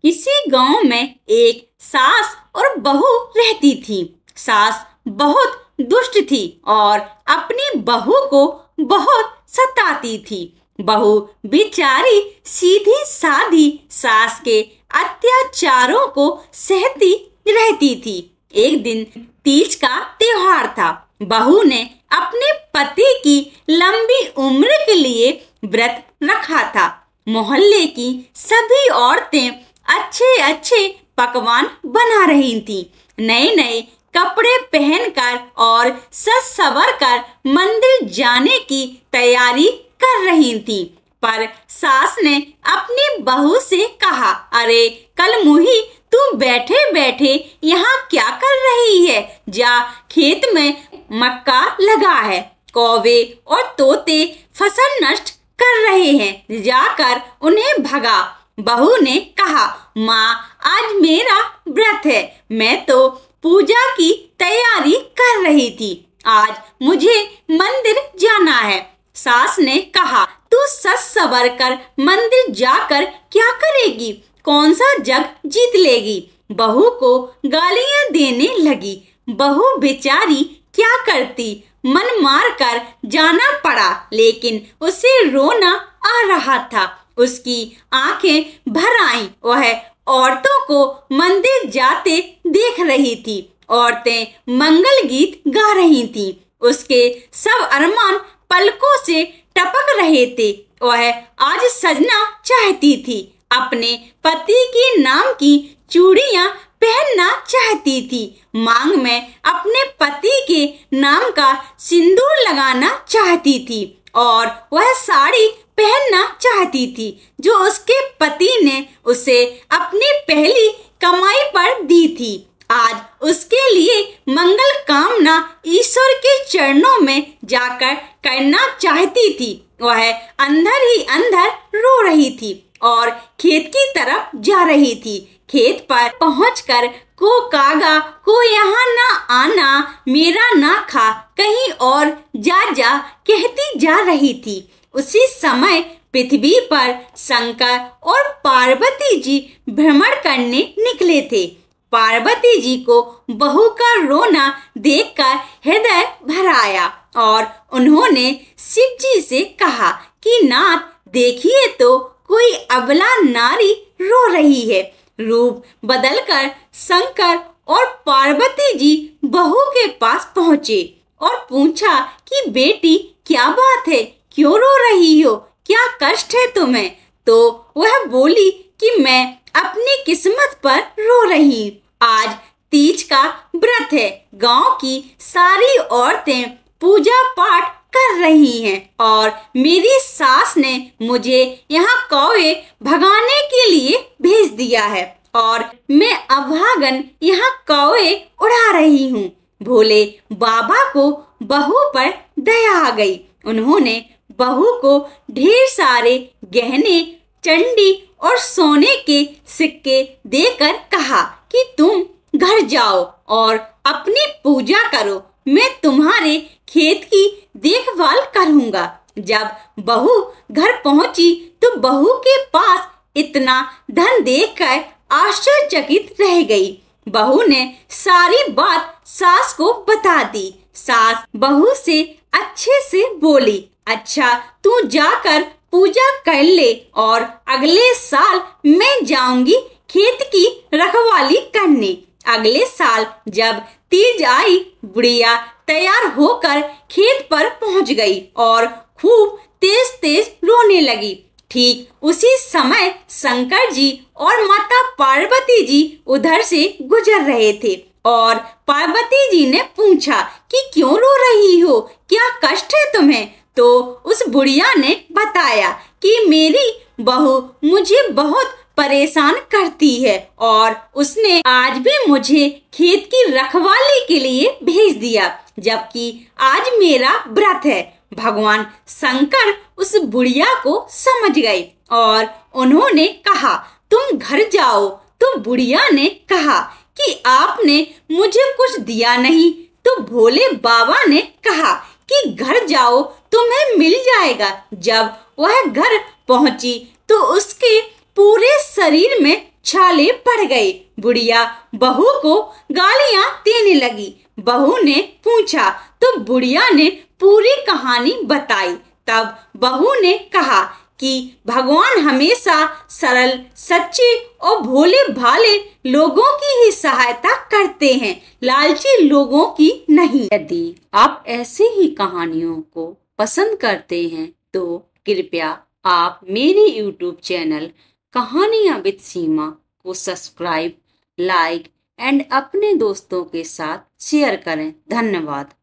इसी गांव में एक सास और बहू रहती थी। सास बहुत दुष्ट थी और अपनी बहू को बहुत सताती थी। बहू बेचारी सीधी सादी सास के अत्याचारों को सहती रहती थी। एक दिन तीज का त्योहार था। बहू ने अपने पति की लंबी उम्र के लिए व्रत रखा था। मोहल्ले की सभी औरतें अच्छे अच्छे पकवान बना रही थीं। नए नए कपड़े पहनकर और सज संवर कर मंदिर जाने की तैयारी कर रही थीं। पर सास ने अपनी बहू से कहा, अरे कल मुही, तू बैठे बैठे यहाँ क्या कर रही है? जा, खेत में मक्का लगा है, कौवे और तोते फसल नष्ट कर रहे हैं, जाकर उन्हें भगा। बहू ने कहा, माँ आज मेरा व्रत है, मैं तो पूजा की तैयारी कर रही थी, आज मुझे मंदिर जाना है। सास ने कहा, तू सज संवर कर मंदिर जाकर क्या करेगी? कौन सा जग जीत लेगी? बहू को गालियां देने लगी। बहू बेचारी क्या करती, मन मार कर जाना पड़ा, लेकिन उसे रोना आ रहा था। उसकी आंखें भर आईं। वह औरतों को मंदिर जाते देख रही थी। औरतें मंगल गीत गा रही थीं। उसके सब अरमान पलकों से टपक रहे थे। वह आज सजना चाहती थी, अपने पति के नाम की चूड़ियां पहनना चाहती थी, मांग में अपने पति के नाम का सिंदूर लगाना चाहती थी और वह साड़ी पहनना चाहती थी जो उसके पति ने उसे अपनी पहली कमाई पर दी थी। आज उसके लिए मंगल कामना ईश्वर के चरणों में जाकर करना चाहती थी। वह अंदर ही अंदर रो रही थी और खेत की तरफ जा रही थी। खेत पर पहुंचकर को कागा को यहाँ ना आना, मेरा ना खा, कहीं और जा कहती जा रही थी। उसी समय पृथ्वी पर शंकर और पार्वती जी भ्रमण करने निकले थे। पार्वती जी को बहू का रोना देखकर हृदय भर आया और उन्होंने शिव जी से कहा कि नाथ, देखिए तो कोई अबला नारी रो रही है। रूप बदलकर शंकर और पार्वती जी बहू के पास पहुँचे और पूछा कि बेटी क्या बात है, क्यों रो रही हो, क्या कष्ट है तुम्हें? तो वह बोली कि मैं अपनी किस्मत पर रो रही। आज तीज का व्रत है, गांव की सारी औरतें पूजा पाठ कर रही हैं और मेरी सास ने मुझे यहाँ कौवे भगाने के लिए भेज दिया है और मैं अभागन यहाँ कौवे उड़ा रही हूँ। भोले बाबा को बहू पर दया आ गई। उन्होंने बहू को ढेर सारे गहने, चंडी और सोने के सिक्के देकर कहा कि तुम घर जाओ और अपनी पूजा करो, मैं तुम्हारे खेत की देखभाल करूंगा। जब बहू घर पहुंची तो बहू के पास इतना धन देखकर आश्चर्यचकित रह गई। बहू ने सारी बात सास को बता दी। सास बहू से अच्छे से बोली, अच्छा तू जाकर पूजा कर ले और अगले साल मैं जाऊंगी खेत की रखवाली करने। अगले साल जब तीज आई, बुढ़िया तैयार होकर खेत पर पहुंच गई और खूब तेज तेज रोने लगी। ठीक उसी समय शंकर जी और माता पार्वती जी उधर से गुजर रहे थे और पार्वती जी ने पूछा कि क्यों रो रही हो, क्या कष्ट है तुम्हें? तो उस बुढ़िया ने बताया कि मेरी बहू मुझे बहुत परेशान करती है और उसने आज भी मुझे खेत की रखवाली के लिए भेज दिया, जबकि आज मेरा व्रत है। भगवान शंकर उस बुढ़िया को समझ गए और उन्होंने कहा तुम घर जाओ। तो बुढ़िया ने कहा कि आपने मुझे कुछ दिया नहीं। तो भोले बाबा ने कहा कि घर जाओ, तुम्हें मिल जाएगा। जब वह घर पहुंची तो उसके पूरे शरीर में छाले पड़ गए। बुढ़िया बहू को गालियां देने लगी। बहू ने पूछा तो बुढ़िया ने पूरी कहानी बताई। तब बहू ने कहा कि भगवान हमेशा सरल, सच्चे और भोले भाले लोगों की ही सहायता करते हैं, लालची लोगों की नहीं। यदि आप ऐसे ही कहानियों को पसंद करते हैं तो कृपया आप मेरे YouTube चैनल कहानियां विद सीमा को सब्सक्राइब, लाइक एंड अपने दोस्तों के साथ शेयर करें। धन्यवाद।